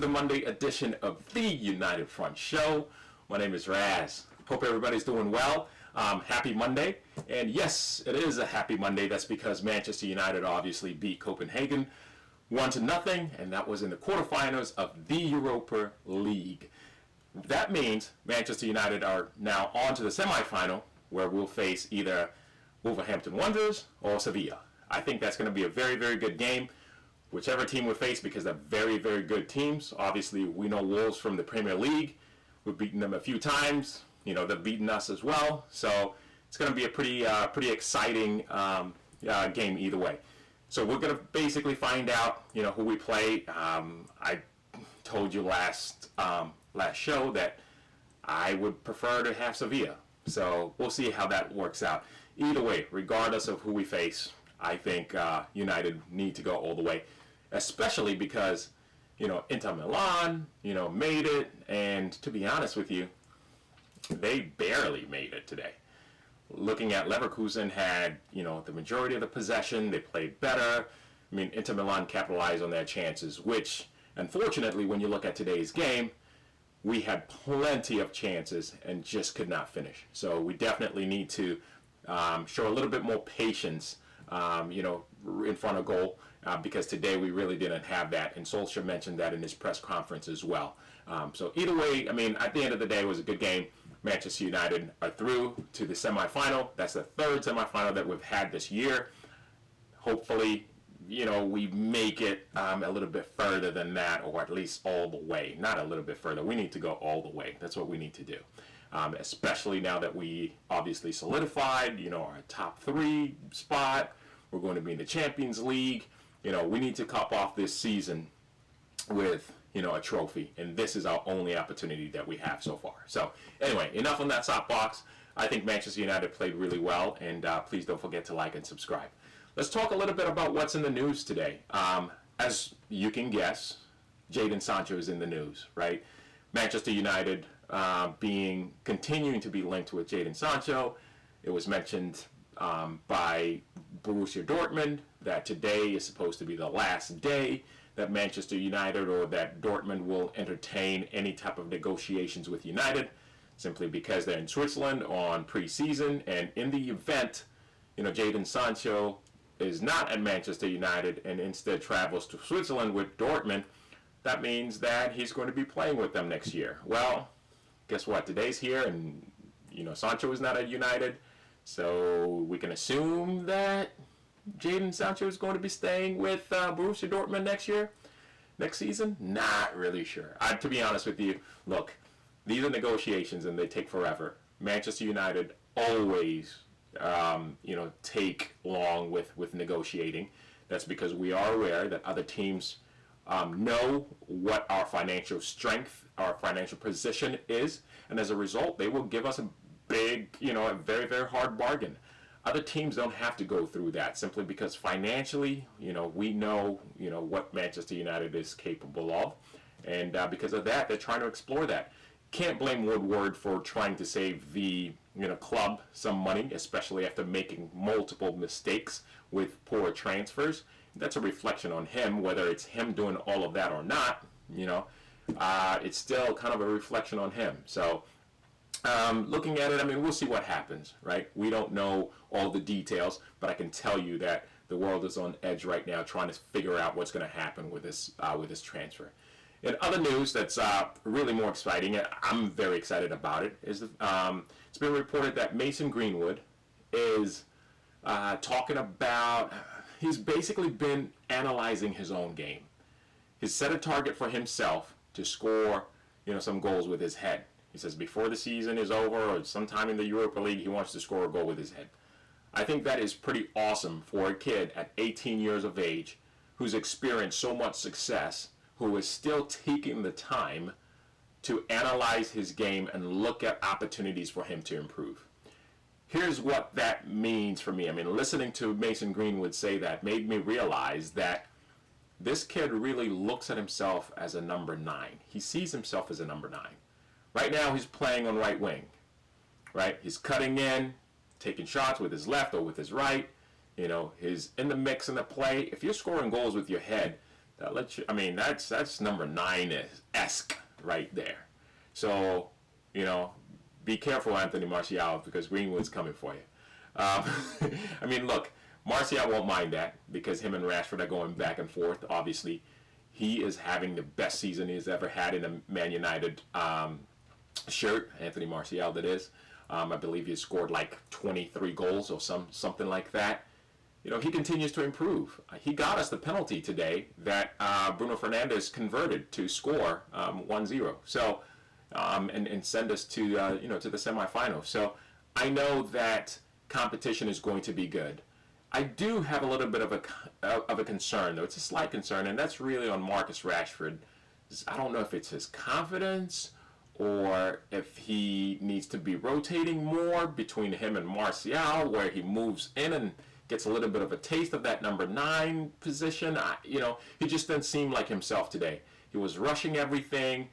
the Monday edition of the United Front Show. My name is Raz. Hope everybody's doing well. Happy Monday. And yes, it is a happy Monday. That's because Manchester United obviously beat Copenhagen 1-0, and that was in the quarterfinals of the Europa League. That means Manchester United are now on to the semifinal, where we'll face either Wolverhampton Wanderers or Sevilla. I think that's going to be a very, very good game, whichever team we face, because they're very, very good teams. Obviously, we know Wolves from the Premier League. We've beaten them a few times. You know, they've beaten us as well. So it's going to be a pretty exciting game either way. So we're going to basically find out, who we play. I told you last show that I would prefer to have Sevilla. So we'll see how that works out. Either way, regardless of who we face, I think United need to go all the way, especially because, Inter Milan, made it, and to be honest with you, they barely made it today. Looking at Leverkusen had, the majority of the possession, they played better. I mean, Inter Milan capitalized on their chances, which, unfortunately, when you look at today's game, we had plenty of chances and just could not finish. So we definitely need to show a little bit more patience in front of goal, because today we really didn't have that, and Solskjaer mentioned that in his press conference as well. So either way, I mean, at the end of the day, it was a good game. Manchester United are through to the semifinal. That's the third semifinal that we've had this year. Hopefully, we make it a little bit further than that, or at least all the way. Not a little bit further. We need to go all the way. That's what we need to do. Especially now that we obviously solidified, our top 3 spot. We're going to be in the Champions League. We need to cap off this season with, a trophy. And this is our only opportunity that we have so far. So anyway, enough on that soapbox. I think Manchester United played really well. And please don't forget to like and subscribe. Let's talk a little bit about what's in the news today. As you can guess, Jadon Sancho is in the news, right? Manchester United continuing to be linked with Jadon Sancho. It was mentioned by Borussia Dortmund that today is supposed to be the last day that Manchester United or that Dortmund will entertain any type of negotiations with United, simply because they're in Switzerland on preseason. And in the event, Jadon Sancho is not at Manchester United and instead travels to Switzerland with Dortmund, that means that he's going to be playing with them next year. Well, guess what? Today's here, and Sancho is not at United, so we can assume that Jadon Sancho is going to be staying with Borussia Dortmund next season. Not really sure. To be honest with you, look, these are negotiations and they take forever. Manchester United always, take long with negotiating. That's because we are aware that other teams know what our financial strength, our financial position is, and as a result, they will give us a big, a very, very hard bargain. Other teams don't have to go through that simply because financially, we know, what Manchester United is capable of, and because of that, they're trying to explore that. Can't blame Woodward for trying to save the club some money, especially after making multiple mistakes with poor transfers. That's a reflection on him, whether it's him doing all of that or not. It's still kind of a reflection on him. So looking at it, I mean, we'll see what happens, right? We don't know all the details, but I can tell you that the world is on edge right now trying to figure out what's going to happen with this transfer. In other news that's really more exciting, I'm very excited about it, is it's been reported that Mason Greenwood is talking about, he's basically been analyzing his own game. He's set a target for himself to score, some goals with his head. He says before the season is over or sometime in the Europa League, he wants to score a goal with his head. I think that is pretty awesome for a kid at 18 years of age who's experienced so much success, who is still taking the time to analyze his game and look at opportunities for him to improve. Here's what that means for me. I mean, listening to Mason Greenwood say that made me realize that this kid really looks at himself as a number 9. He sees himself as a number 9. Right now, he's playing on right wing, right? He's cutting in, taking shots with his left or with his right. He's in the mix in the play. If you're scoring goals with your head, That lets you. I mean, that's number 9-esque right there. So, be careful, Anthony Martial, because Greenwood's coming for you. Um, I mean, look, Martial won't mind that because him and Rashford are going back and forth. Obviously, he is having the best season he's ever had in a Man United shirt. Anthony Martial, that is. I believe he scored like 23 goals or something like that. He continues to improve. He got us the penalty today that Bruno Fernandes converted to score 1-0. So, and send us to to the semifinals. So, I know that competition is going to be good. I do have a little bit of a concern, though. It's a slight concern, and that's really on Marcus Rashford. I don't know if it's his confidence or if he needs to be rotating more between him and Martial, where he moves in and gets a little bit of a taste of that number 9 position. He just didn't seem like himself today. He was rushing everything.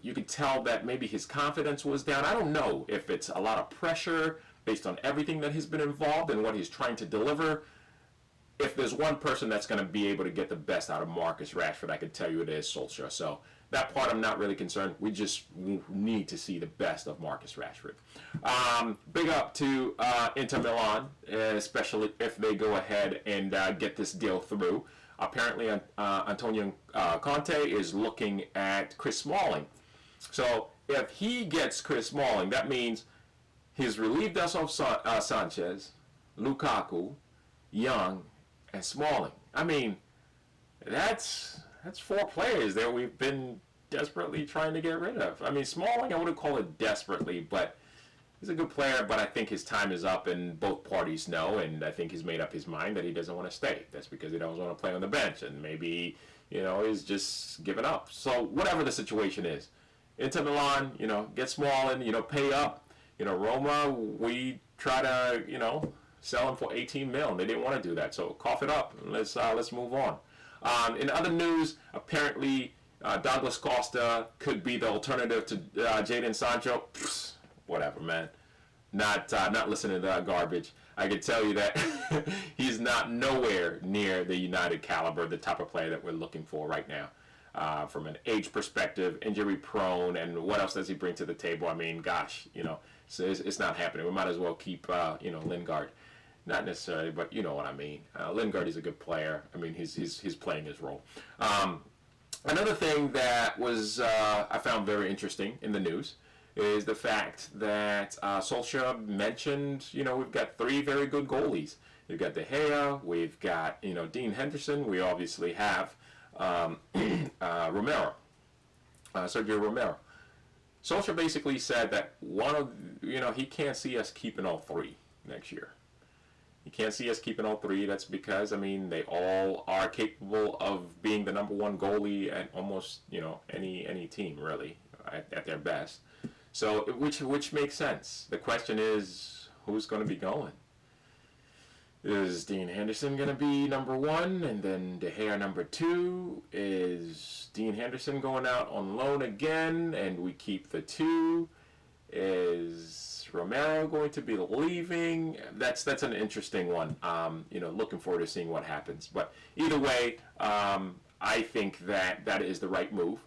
You could tell that maybe his confidence was down. I don't know if it's a lot of pressure based on everything that he's been involved and what he's trying to deliver. If there's one person that's going to be able to get the best out of Marcus Rashford, I can tell you it is Solskjaer. So that part I'm not really concerned. We just need to see the best of Marcus Rashford. Big up to Inter Milan, especially if they go ahead and get this deal through. Apparently, Antonio Conte is looking at Chris Smalling. So if he gets Chris Smalling, that means he's relieved us of Sanchez, Lukaku, Young, and Smalling. I mean, that's 4 players that we've been desperately trying to get rid of. I mean, Smalling, I wouldn't call it desperately, but he's a good player, but I think his time is up, and both parties know, and I think he's made up his mind that he doesn't want to stay. That's because he doesn't want to play on the bench, and maybe, he's just given up. So whatever the situation is, Inter Milan, get Smalling, pay up. Roma, we try to, sell him for 18 mil, and they didn't want to do that. So cough it up, and let's move on. In other news, apparently Douglas Costa could be the alternative to Jadon Sancho. Psst, whatever, man. Not listening to that garbage. I can tell you that he's not nowhere near the United caliber, the type of player that we're looking for right now. From an age perspective, injury prone, and what else does he bring to the table? I mean, gosh, so it's not happening. We might as well keep, Lingard. Not necessarily, but you know what I mean. Lingard is a good player. I mean, he's playing his role. Another thing that was I found very interesting in the news is the fact that Solskjaer mentioned, we've got 3 very good goalies. We've got De Gea, we've got, Dean Henderson, we obviously have Romero, Sergio Romero. Solskjaer basically said that he can't see us keeping all 3 next year. He can't see us keeping all 3. That's because, they all are capable of being the number 1 goalie at almost, any team, really, at their best. So, which makes sense. The question is, who's going to be going? Is Dean Henderson going to be number 1 and then De Gea number 2? Is Dean Henderson going out on loan again and we keep the 2? Is Romero going to be leaving? That's an interesting one. Looking forward to seeing what happens. But either way, I think that is the right move,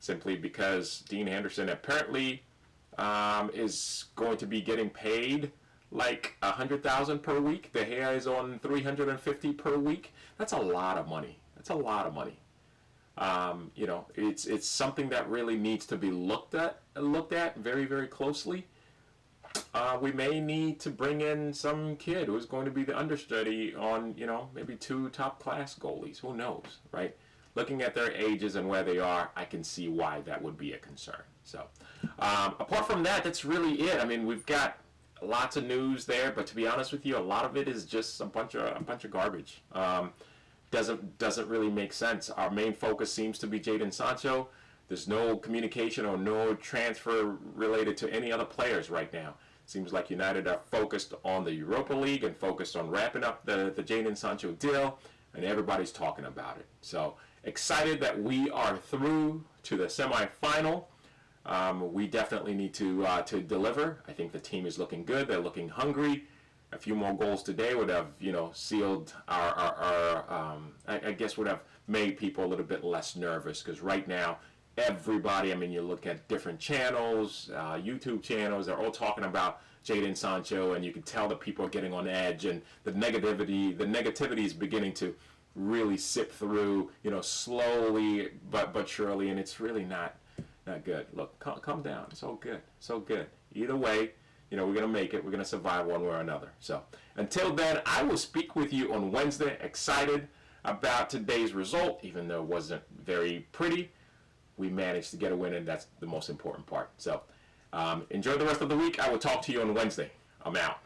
simply because Dean Henderson apparently is going to be getting paid like $100,000 per week. De Gea is on $350 per week. That's a lot of money. It's something that really needs to be looked at very, very closely. We may need to bring in some kid who's going to be the understudy on, maybe 2 top-class goalies. Who knows, right? Looking at their ages and where they are, I can see why that would be a concern. So, apart from that, that's really it. We've got lots of news there, but to be honest with you, a lot of it is just a bunch of garbage. Doesn't really make sense. Our main focus seems to be Jadon Sancho. There's no communication or no transfer related to any other players right now. Seems like United are focused on the Europa League and focused on wrapping up the Jadon Sancho deal, and everybody's talking about it. So excited that we are through to the semifinal. We definitely need to deliver. I think the team is looking good. They're looking hungry. a few more goals today would have, sealed I guess would have made people a little bit less nervous, because right now, everybody, you look at different channels, YouTube channels, they're all talking about Jadon Sancho, and you can tell that people are getting on edge, and the negativity is beginning to really sip through, slowly but surely, and it's really not good. Look, calm down. It's all good. So good. Either way, we're going to make it. We're going to survive one way or another. So until then, I will speak with you on Wednesday. Excited about today's result, even though it wasn't very pretty. We managed to get a win, and that's the most important part. So enjoy the rest of the week. I will talk to you on Wednesday. I'm out.